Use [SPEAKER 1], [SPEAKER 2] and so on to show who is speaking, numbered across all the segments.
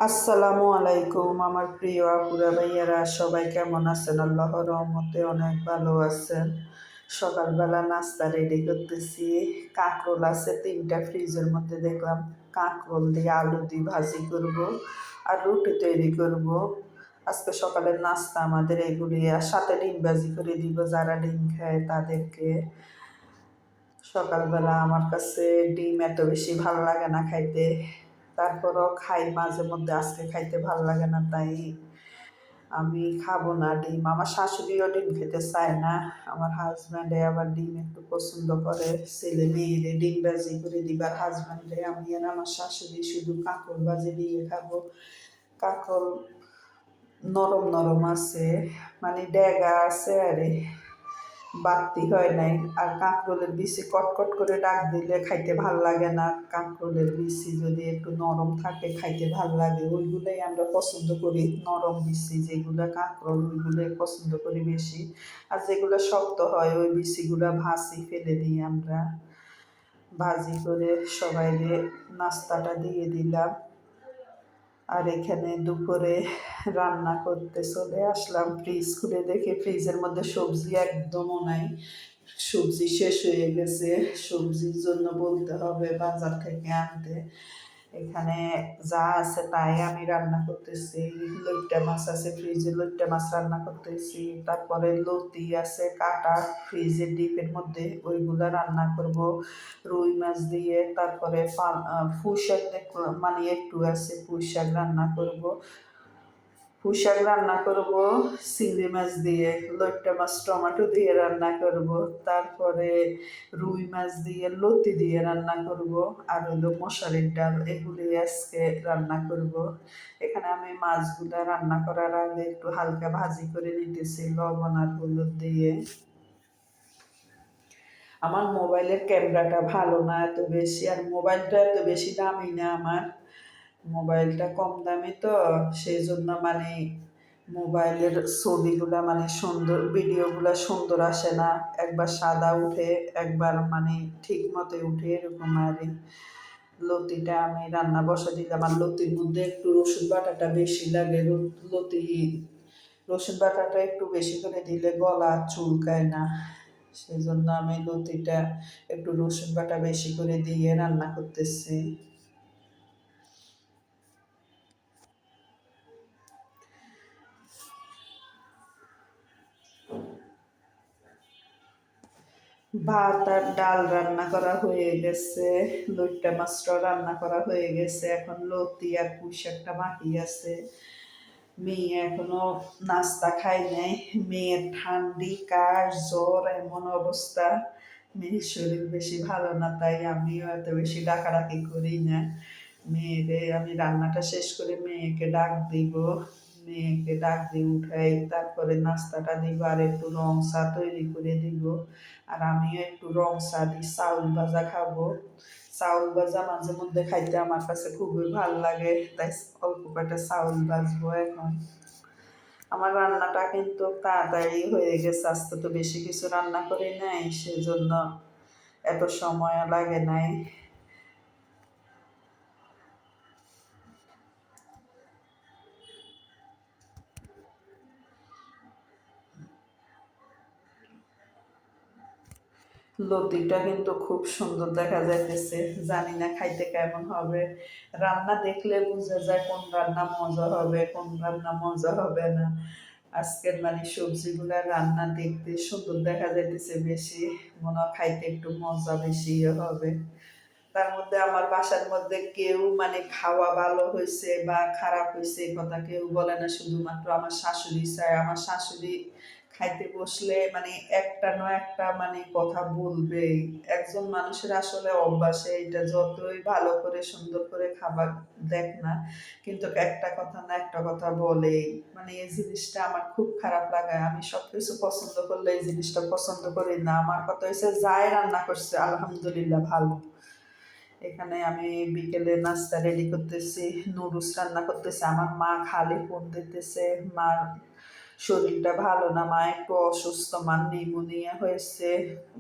[SPEAKER 1] আসসালামু আলাইকুম আমার প্রিয় আপুরা ভাইয়ারা সবাই কেমন আছেন? আল্লাহর রহমতে অনেক ভালো আছেন। সকালবেলা নাস্তা রেডি করতেছি। কাঁকরোল আছে 3টা ফ্রিজের মধ্যে, দেখলাম কাঁকরোল দিয়ে আলু দিয়ে ভাজি করব আর রুটি তৈরি করব। আজকে সকালের নাস্তা আমাদের এগুলি, আর সাথে ডিম ভাজি করে দিব যারা ডিম খায় তাদেরকে। সকালবেলা আমার কাছে ডিম এত বেশি ভালো লাগে না খাইতে, তারপরও খাই মাঝে মধ্যে। আজকে খাইতে ভালো লাগে না তাই আমি খাবো না ডিম। আমার শাশুড়িও ডিম খেতে চায় না, আমার হাজব্যান্ডে আবার ডিম একটু পছন্দ করে। ছেলে মেয়েরে ডিম ভাজি করে দিবার, হাজব্যান্ডে আমি আর আমার শাশুড়ি শুধু কাঁকড় ভাজি দিয়ে খাবো। কাঁকড় নরম নরম আছে, মানে ডেগা আছে আরে বাড়তি হয় নাই। আর কাঁকরোলের বিচি কটকট করে ডাক দিলে খাইতে ভাল লাগে না। কাঁকরোলের বিচি যদি একটু নরম থাকে খাইতে ভাল লাগে, ওইগুলোই আমরা পছন্দ করি। নরম বিচি যেগুলো কাঁকরোল ওইগুলোই পছন্দ করি বেশি। আর যেগুলো শক্ত হয় ওই বিচিগুলো ভাজি ফেলে দিই আমরা। ভাজি করে সবাইকে নাস্তাটা দিয়ে দিলাম। আর এখানে দুপুরে রান্না করতে চলে আসলাম। ফ্রিজ খুলে দেখে ফ্রিজের মধ্যে সবজি একদমও নাই, সবজি শেষ হয়ে গেছে। সবজির জন্য বলতে হবে বাজার থেকে আনতে। এখানে যা আছে তাই আমি রান্না করতেছি। লইট্টা মাছ আছে ফ্রিজে, লইট্টা মাছ রান্না করতেছি। তারপরে লতি আছে কাটা ফ্রিজের ডিপের মধ্যে, ওইগুলা রান্না করব রুই মাছ দিয়ে। তারপরে পুঁই শাক দেখলাম, মানে একটু আছে পুঁই শাক রান্না করব। পুঁই শাক রান্না করব চিংড়ি মাছ দিয়ে, লইট্টা মাছ টমেটো দিয়ে রান্না করব। তারপরে রুই মাছ দিয়ে লতি দিয়ে রান্না করব। আর হলো মশারির ডাল, এগুলি আজকে রান্না করব। এখানে আমি মাছগুলো রান্না করার আগে একটু হালকা ভাজি করে নিতেছি লবণ আর হলুদ দিয়ে। আমার মোবাইলের ক্যামেরাটা ভালো না এত বেশি, আর মোবাইলটা এত বেশি দামি না আমার। মোবাইলটা কম দামি তো, সেই জন্য মানে মোবাইলের ছবিগুলা মানে সুন্দর, ভিডিওগুলা সুন্দর আসে না। একবার সাদা উঠে, একবার মানে ঠিক মতো উঠে, এরকম আর কি। লতিটা আমি রান্না বসা দিলাম। আর লতির মধ্যে একটু রসুন বাটাটা বেশি লাগে। লতি রসুন বাটাটা একটু বেশি করে দিলে গলা চুলকায় না, সেই জন্য আমি লতিটা একটু রসুন বাটা বেশি করে দিয়ে রান্না করতেছি। ভাত আর ডাল রান্না করা হয়ে গেছে, লইট্টা মাছটাও রান্না করা হয়ে গেছে। এখন লতি আর পুঁই শাকটা বাকি আছে। মেয়ে এখনো নাস্তা খায় নাই। মেয়ের ঠান্ডি কাশ জ্বর এমন অবস্থা। মেয়ের শরীর বেশি ভালো না তাই আমিও এত বেশি ডাকাডাকি করি না। মেয়েরে আমি রান্নাটা শেষ করে মেয়েকে ডাক দিব। মেয়েকে ডাক দিয়ে উঠাই, তারপরে নাস্তাটা দিব আর একটু রং চা তৈরি করে দিব। আর আমিও একটু রং চা দিয়ে চাউল ভাজা খাবো। চাউল ভাজা মাঝে মধ্যে খাইতে আমার কাছে খুবই ভালো লাগে, তাই অল্প কয়টা চাউল ভাজবো এখন। আমার রান্নাটা কিন্তু তাড়াতাড়ি হয়ে গেছে, আজকে তো বেশি কিছু রান্না করি নাই, সেজন্য এত সময় লাগে নাই। লতিটা কিন্তু খুব সুন্দর দেখা যাইতেছে, জানি না খাইতে কেমন হবে। রান্না দেখলে বোঝা যায় কোন রান্না মজা হবে কোন রান্না মজা হবে না। আজকের মানে সবজিগুলা রান্না দেখতে সুন্দর দেখা যাইতেছে বেশি, মনে হয় খাইতে একটু মজা বেশি হবে। তার মধ্যে আমার বাসার মধ্যে কেউ মানে খাওয়া ভালো হয়েছে বা খারাপ হয়েছে এই কথা কেউ বলে না, শুধুমাত্র আমার শাশুড়ি চায়। আমার শাশুড়ি খাইতে বসলে মানে একটা নয় একটা মানে কথা বলবেই। একজন মানুষের আসলে অভ্যাসে এটা, যতই ভালো করে সুন্দর করে খাবার দেখ না, কিন্তু একটা কথা না একটা কথা বলেই। মানে এই জিনিসটা আমার খুব খারাপ লাগে। আমি সবকিছু পছন্দ করলে এই জিনিসটা পছন্দ করি না। আমার কথা হয়েছে যাই রান্না করছে আলহামদুলিল্লাহ ভালো। এখানে আমি বিকেলে নাস্তা রেডি করতেছি, নুডলস রান্না করতেছি। আমার মা খালি ফোন দিতেছে, মার শরীরটা ভালো না, মা একটু অসুস্থ, মার নিউমোনিয়া হয়েছে।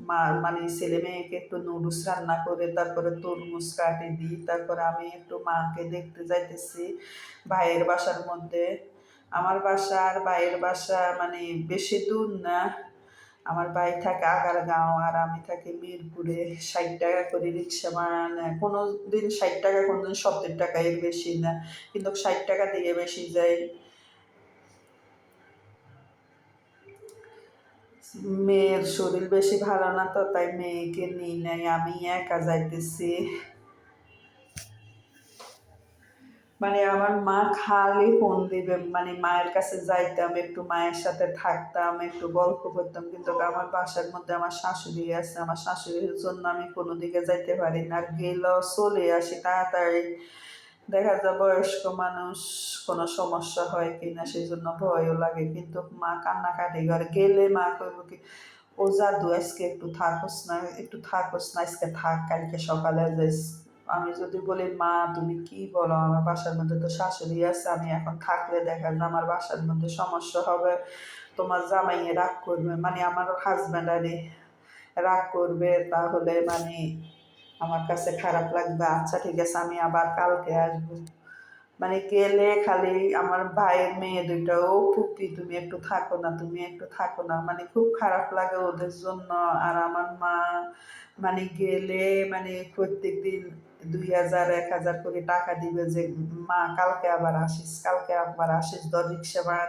[SPEAKER 1] মা মানে ছেলে মেয়েকে একটু নুডলস রান্না করে তারপরে তরমুজ কাটি দিই, তারপরে আমি একটু মাকে দেখতে যাইতেছি ভাইয়ের বাসার মধ্যে। আমার বাসা আর ভাইয়ের বাসা মানে বেশি দূর না। আমার ভাই থাকে আগারগাঁও আর আমি থাকি মিরপুরে। ৬০ টাকা করে রিক্সা ভাড়া নেয়, কোনো দিন ৬০ টাকা, কোনো দিন ৭০ টাকা, এর বেশি না, কিন্তু ৬০ টাকা দিয়ে বেশি যায়। মেয়ের শরীর বেশি ভালো না তো, তাই মেয়েকে নিই নাই, আমি একা যাইতেছি। মানে আমার মা খালি ফোন দিবে, মানে মায়ের কাছে যাইতাম, একটু মায়ের সাথে থাকতাম, একটু গল্প করতাম, কিন্তু আমার বাসার মধ্যে আমার শাশুড়ি আছে, আমার শাশুড়ির জন্য আমি কোনো দিকে যাইতে পারি না, আর গেলেও চলে আসি তাড়াতাড়ি। দেখা যায় বয়স্ক মানুষ, কোনো সমস্যা হয় কিনা সেই জন্য ভয়ও লাগে, কিন্তু মা কান্নাকাটি করে। গেলে মা কইব কি, ও জাদু আজকে একটু থাকোস না, একটু থাকোস না, আজকে থাক, কালকে সকালে যাইস। আমি যদি বলি মা তুমি কি বলো, আমার বাসার মধ্যে তো শাশুড়ি আছে, আমি এখন থাকলে দেখা যায় আমার বাসার মধ্যে সমস্যা হবে, তোমার জামাইয়ে রাগ করবে, মানে আমার হাজব্যান্ড আরে রাগ করবে, তাহলে মানে আমার কাছে খারাপ লাগবে। আচ্ছা ঠিক আছে, আমি আবার কালকে আসবো। মানে গেলে খালি আমার ভাইয়ের মেয়ে দুইটা, ও ফুপি তুমি একটু থাকো না, তুমি একটু থাকো না, মানে খুব খারাপ লাগে ওদের জন্য। আর আমার মা মানে গেলে মানে প্রত্যেক দিন ২০০০ ১০০০ করে টাকা দিবে যে মা কালকে আবার আসিস, কালকে আবার আসিস, ধর রিক্সা ভাড়া